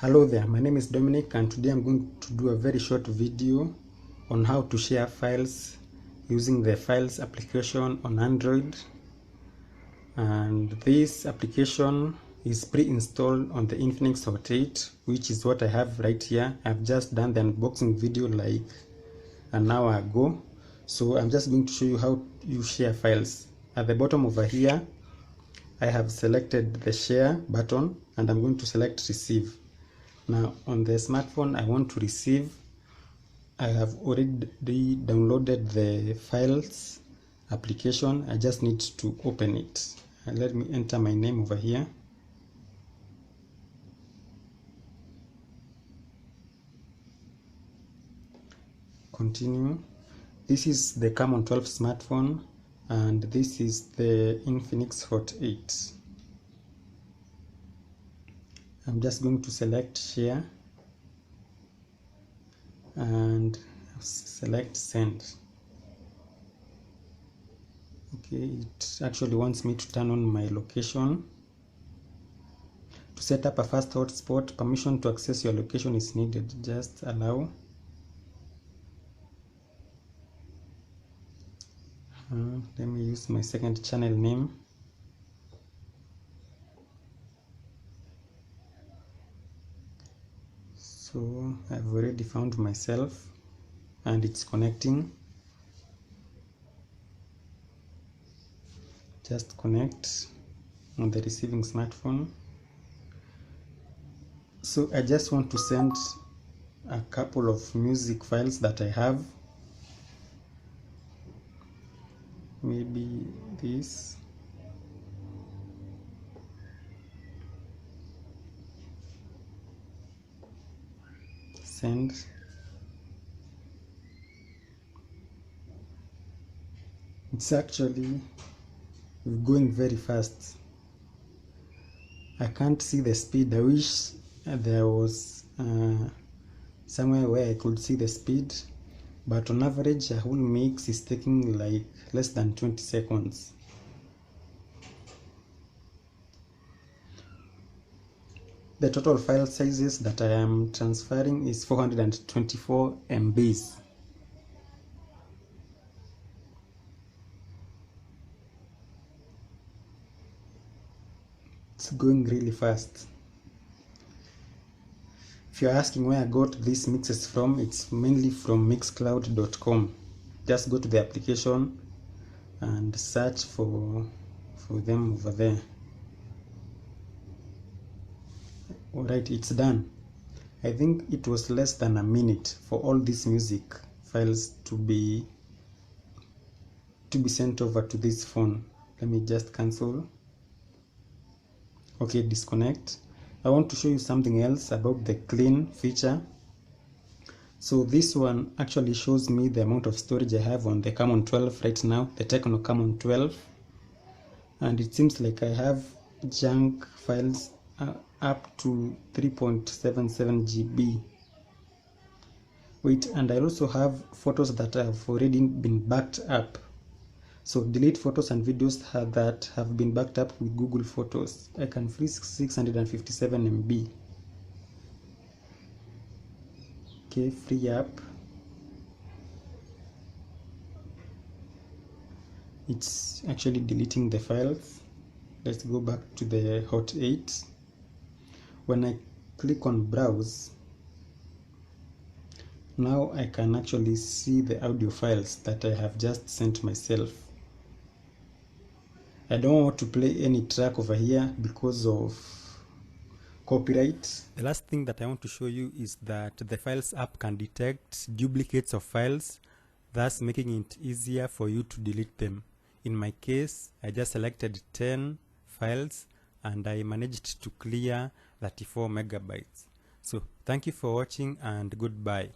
Hello there, my name is Dominic and today I'm going to do a very short video on how to share files using the Files application on Android. And this application is pre-installed on the Infinix Hot 8, which is what I have right here. I've just done the unboxing video like an hour ago. So I'm just going to show you how you share files. At the bottom over here, I have selected the share button and I'm going to select receive. Now on the smartphone I want to receive. I have already downloaded the files application. I just need to open it. Let me enter my name over here. Continue. This is the Camon 12 smartphone and this is the Infinix Hot 8. I'm just going to select share and select send. Okay, it actually wants me to turn on my location. To set up a fast hotspot, permission to access your location is needed. Just allow. Let me use my second channel name. So I've already found myself and it's connecting. Just connect on the receiving smartphone. So I just want to send a couple of music files that I have. Maybe this. Send. It's actually going very fast. I can't see the speed. I wish there was somewhere where I could see the speed, but on average a whole mix is taking like less than 20 seconds. The total file sizes that I am transferring is 424 MBs. It's going really fast. If you're asking where I got these mixes from, it's mainly from mixcloud.com. Just go to the application and search for them over there. Alright, it's done. I think it was less than a minute for all these music files to be sent over to this phone. Let me just cancel. Okay, disconnect. I want to show you something else about the clean feature. So this one actually shows me the amount of storage I have on the Camon 12 right now, the Tecno Camon 12. And it seems like I have junk files up to 3.77 GB. Wait, and I also have photos that have already been backed up. So delete photos and videos that have been backed up with Google Photos. I can free 657 MB. Okay, free up. It's actually deleting the files. Let's go back to the Hot 8. When I click on browse, now I can actually see the audio files that I have just sent myself. I don't want to play any track over here because of copyright. The last thing that I want to show you is that the Files app can detect duplicates of files, thus making it easier for you to delete them. In my case, I just selected 10 files and I managed to clear 34 megabytes. So thank you for watching and goodbye.